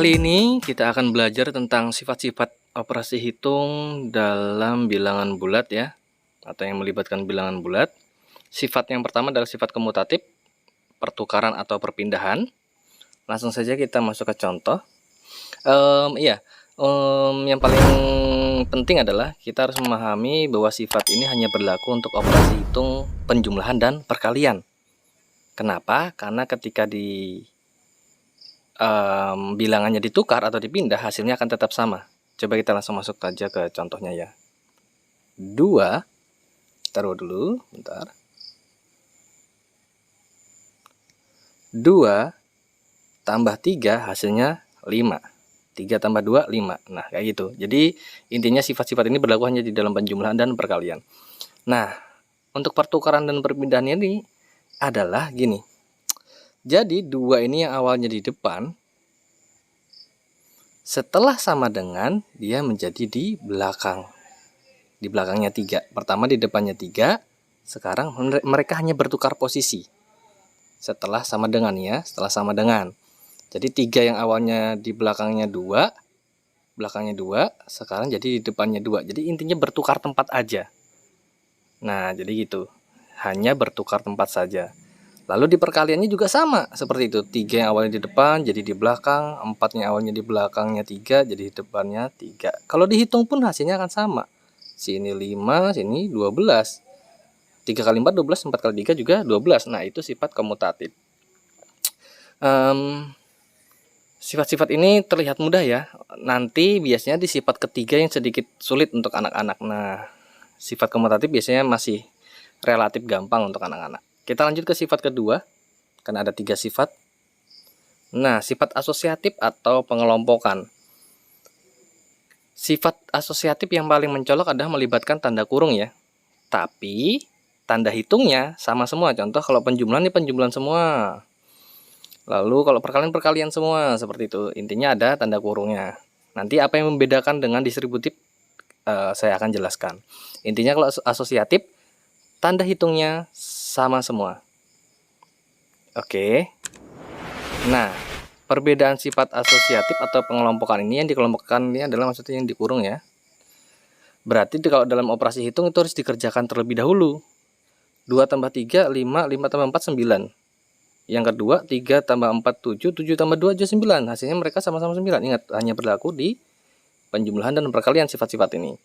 Kali ini kita akan belajar tentang sifat-sifat operasi hitung dalam bilangan bulat ya, atau yang melibatkan bilangan bulat. Sifat yang pertama adalah sifat komutatif, pertukaran atau perpindahan. Langsung saja kita masuk ke contoh. Yang paling penting adalah kita harus memahami bahwa sifat ini hanya berlaku untuk operasi hitung penjumlahan dan perkalian. Kenapa? Karena ketika bilangannya ditukar atau dipindah, hasilnya akan tetap sama. Coba kita langsung masuk aja ke contohnya ya. 2, taruh dulu, bentar. 2 tambah 3 hasilnya 5. 3 tambah 2, 5. Nah, kayak gitu. Jadi, intinya sifat-sifat ini berlaku hanya di dalam penjumlahan dan perkalian. Nah, untuk pertukaran dan perpindahannya ini adalah gini. Jadi 2 ini yang awalnya di depan, setelah sama dengan dia menjadi di belakang. Di belakangnya 3. Pertama di depannya 3, sekarang mereka hanya bertukar posisi. Setelah sama dengan ya, setelah sama dengan. Jadi 3 yang awalnya di belakangnya 2, sekarang jadi di depannya 2. Jadi intinya bertukar tempat aja. Nah, jadi gitu. Hanya bertukar tempat saja. Lalu di perkaliannya juga sama seperti itu. 3 yang awalnya di depan jadi di belakang, 4 yang awalnya di belakangnya 3 jadi di depannya 3. Kalau dihitung pun hasilnya akan sama. Sini 5, sini 12. 3 kali 4 12, 4 kali 3 juga 12. Nah, itu sifat komutatif. Sifat-sifat ini terlihat mudah ya. Nanti biasanya di sifat ketiga yang sedikit sulit untuk anak-anak. Nah, sifat komutatif biasanya masih relatif gampang untuk anak-anak. Kita lanjut ke sifat kedua, karena ada 3 sifat. Nah, sifat asosiatif atau pengelompokan. Sifat asosiatif yang paling mencolok adalah melibatkan tanda kurung ya. Tapi, tanda hitungnya sama semua. Contoh kalau penjumlahan ini penjumlahan semua. Lalu kalau perkalian semua, seperti itu. Intinya ada tanda kurungnya. Nanti apa yang membedakan dengan distributif, saya akan jelaskan. Intinya kalau asosiatif, tanda hitungnya sama semua. Oke. Nah, perbedaan sifat asosiatif atau pengelompokan ini, yang dikelompokkan ini adalah maksudnya yang dikurung ya. Berarti kalau dalam operasi hitung itu harus dikerjakan terlebih dahulu. 2 tambah 3, 5, 5 tambah 4, 9. Yang kedua, 3 tambah 4, 7, 7 tambah 2, 9. Hasilnya mereka sama-sama 9. Ingat, hanya berlaku di penjumlahan dan perkalian sifat-sifat ini.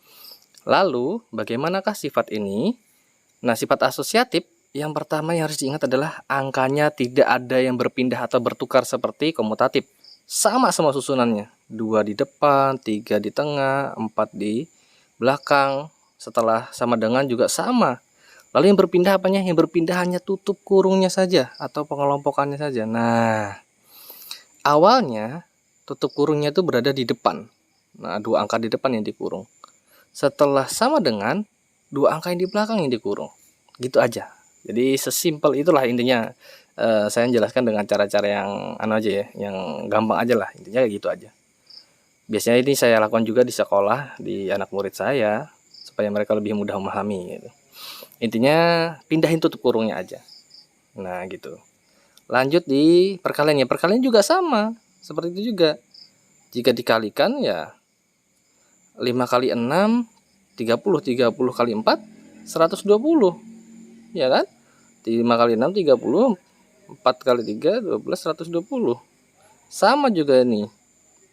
Lalu, bagaimanakah sifat ini? Nah, sifat asosiatif yang pertama yang harus diingat adalah angkanya tidak ada yang berpindah atau bertukar seperti komutatif. Sama semua susunannya. 2 di depan, 3 di tengah, 4 di belakang. Setelah sama dengan juga sama. Lalu yang berpindah apanya? Yang berpindah hanya tutup kurungnya saja atau pengelompokannya saja. Nah, awalnya tutup kurungnya itu berada di depan. Nah, 2 angka di depan yang dikurung. Setelah sama dengan 2 angka yang di belakang yang dikurung. Gitu aja. Jadi sesimpel itulah intinya. Saya jelaskan dengan cara-cara yang aja ya, yang gampang aja lah. Intinya kayak gitu aja. Biasanya ini saya lakukan juga di sekolah, di anak murid saya, supaya mereka lebih mudah memahami gitu. Intinya pindahin tutup kurungnya aja. Nah, gitu. Lanjut di perkalian ya. Perkalian juga sama, seperti itu juga. Jika dikalikan ya 5 kali 6 30, 30 kali 4 120. Ya kan? 5 kali 6 30, 4 kali 3 12, 120. Sama juga nih.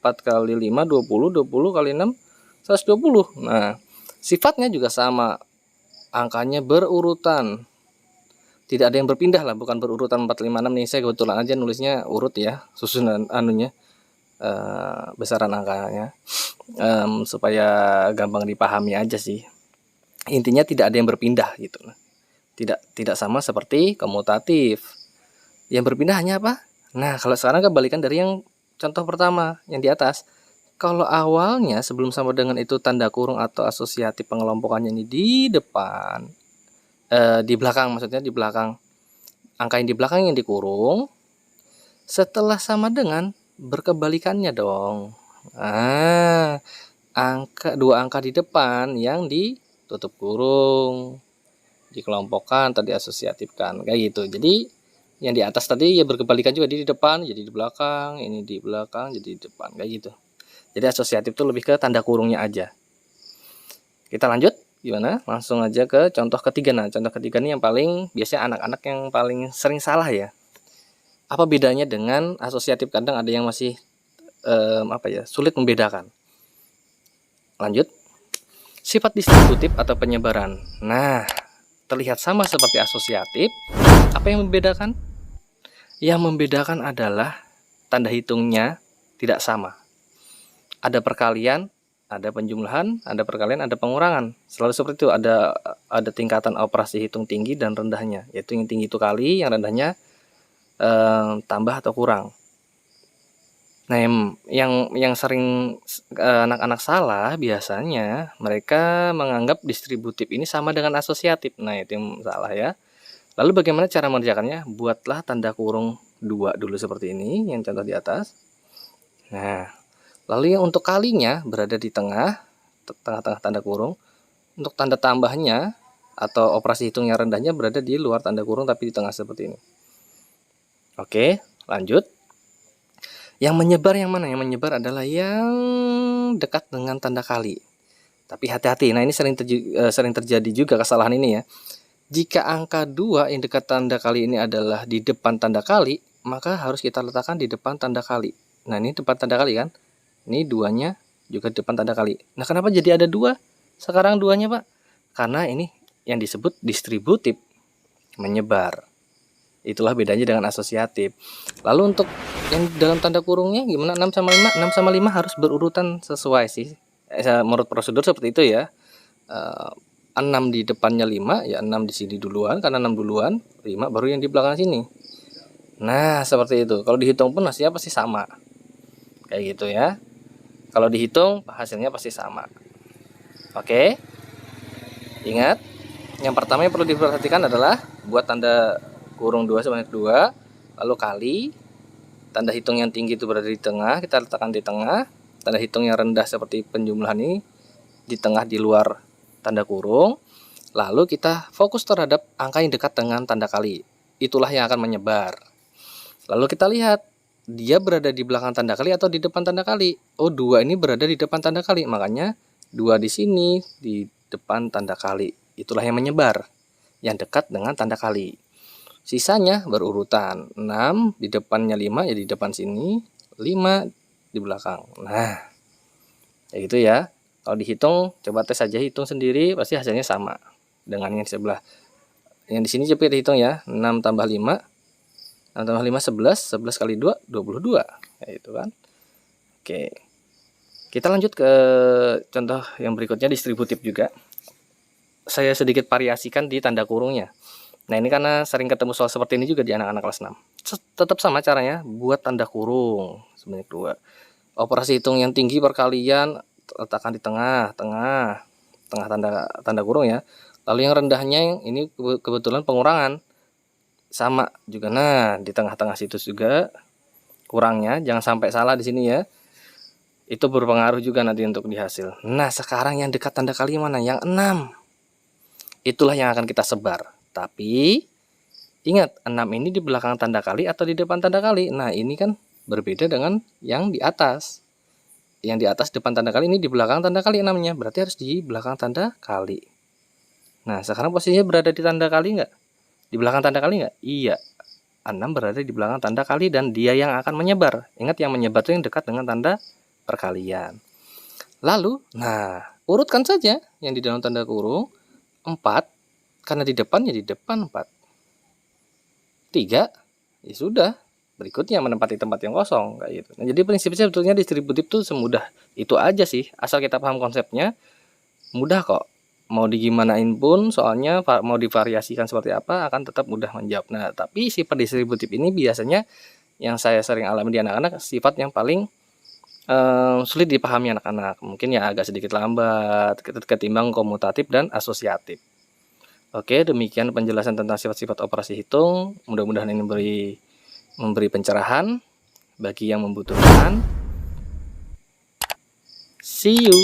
4 kali 5 20, 20 kali 6 120. Nah, sifatnya juga sama. Angkanya berurutan. Tidak ada yang berpindah lah, bukan berurutan 4 5 6 nih. Saya kebetulan aja nulisnya urut ya, susunan anunya. Besaran angkanya. Supaya gampang dipahami aja sih. Intinya tidak ada yang berpindah gitu. Tidak sama seperti komutatif. Yang berpindah hanya apa? Nah, kalau sekarang kebalikan dari yang contoh pertama yang di atas. Kalau awalnya sebelum sama dengan itu tanda kurung atau asosiatif pengelompokannya ini di depan, di belakang maksudnya di belakang, angka yang di belakang yang dikurung. Setelah sama dengan berkebalikannya dong. Dua angka di depan yang ditutup kurung, dikelompokkan atau diasosiatifkan kayak gitu. Jadi Yang di atas tadi ya berkebalikan juga, di depan jadi di belakang, ini di belakang jadi di depan, kayak gitu. Jadi asosiatif itu lebih ke tanda kurungnya aja. Kita lanjut, gimana? Langsung aja ke contoh ketiga. Nah, contoh ketiga ini yang paling biasanya anak-anak yang paling sering salah ya. Apa bedanya dengan asosiatif? Kadang ada yang masih sulit membedakan. Lanjut, sifat distributif atau penyebaran. Nah, terlihat sama seperti asosiatif. Apa yang membedakan? Yang membedakan adalah tanda hitungnya tidak sama. Ada perkalian, ada penjumlahan, ada perkalian, ada pengurangan. Selalu seperti itu. Ada tingkatan operasi hitung tinggi dan rendahnya. Yaitu yang tinggi itu kali, yang rendahnya tambah atau kurang. Nah, yang sering anak-anak salah biasanya mereka menganggap distributif ini sama dengan asosiatif. Nah, itu yang salah ya. Lalu bagaimana cara mengerjakannya? Buatlah tanda kurung 2 dulu seperti ini, yang contoh di atas. Nah, lalu yang untuk kalinya berada di tengah-tengah tanda kurung. Untuk tanda tambahnya atau operasi hitung yang rendahnya berada di luar tanda kurung tapi di tengah seperti ini. Oke, lanjut. Yang menyebar yang mana? Yang menyebar adalah yang dekat dengan tanda kali. Tapi hati-hati, nah ini sering terjadi juga kesalahan ini ya. Jika angka 2 yang dekat tanda kali ini adalah di depan tanda kali, maka harus kita letakkan di depan tanda kali. Nah, ini depan tanda kali kan? Ini 2-nya juga depan tanda kali. Nah, kenapa jadi ada 2? Sekarang 2-nya, Pak? Karena ini yang disebut distributif, menyebar. Itulah bedanya dengan asosiatif. Lalu untuk yang dalam tanda kurungnya gimana? 6 sama 5? 6 sama 5 harus berurutan sesuai sih. Menurut prosedur seperti itu ya. 6 di depannya 5, ya 6 di sini duluan, karena 6 duluan, 5 baru yang di belakang sini. Nah, seperti itu. Kalau dihitung pun hasilnya pasti sama. Kayak gitu ya. Kalau dihitung hasilnya pasti sama. Oke. Ingat, yang pertama yang perlu diperhatikan adalah buat tanda kurung 2 sebanyak 2, lalu kali, tanda hitung yang tinggi itu berada di tengah, kita letakkan di tengah, tanda hitung yang rendah seperti penjumlahan ini di tengah di luar tanda kurung, lalu kita fokus terhadap angka yang dekat dengan tanda kali, itulah yang akan menyebar. Lalu kita lihat, dia berada di belakang tanda kali atau di depan tanda kali. Oh, 2 ini berada di depan tanda kali, makanya 2 di sini di depan tanda kali, itulah yang menyebar, yang dekat dengan tanda kali. Sisanya berurutan, 6 di depannya 5 ya di depan sini, 5 di belakang. Nah, kayak gitu ya. Kalau dihitung, coba tes saja, hitung sendiri, pasti hasilnya sama dengan yang di sebelah. Yang di sini coba dihitung ya, 6 tambah 5, 6 tambah 5 11, 11 kali 2 22, kayak gitu kan. Oke, kita lanjut ke contoh yang berikutnya, distributif juga. Saya sedikit variasikan di tanda kurungnya. Nah, ini karena sering ketemu soal seperti ini juga di anak-anak kelas 6. Tetap sama caranya, buat tanda kurung sebanyak 2. Operasi hitung yang tinggi perkalian letakkan di tengah tanda kurung ya. Lalu yang rendahnya ini kebetulan pengurangan. Sama juga. Nah, di tengah-tengah situ juga kurangnya, jangan sampai salah di sini ya. Itu berpengaruh juga nanti untuk di hasil. Nah, sekarang yang dekat tanda kali mana? Yang 6. Itulah yang akan kita sebar. Tapi ingat, 6 ini di belakang tanda kali atau di depan tanda kali. Nah, ini kan berbeda dengan yang di atas. Yang di atas depan tanda kali, ini di belakang tanda kali 6-nya. Berarti harus di belakang tanda kali. Nah, sekarang posisinya berada di tanda kali nggak? Di belakang tanda kali nggak? Iya. 6 berada di belakang tanda kali dan dia yang akan menyebar. Ingat, yang menyebar itu yang dekat dengan tanda perkalian. Lalu, nah, urutkan saja yang di dalam tanda kurung. 4, karena di depan ya di depan 4. 3, ya sudah, berikutnya menempati tempat yang kosong, kayak gitu. Nah, jadi prinsipnya sebetulnya distributif tuh semudah itu aja sih, asal kita paham konsepnya, mudah kok. Mau digimanain pun soalnya, mau divariasikan seperti apa akan tetap mudah menjawab. Nah, tapi sifat distributif ini biasanya yang saya sering alami di anak-anak, sifat yang paling sulit dipahami anak-anak. Mungkin ya agak sedikit lambat ketimbang komutatif dan asosiatif. Oke, demikian penjelasan tentang sifat-sifat operasi hitung. Mudah-mudahan ini memberi pencerahan bagi yang membutuhkan. See you.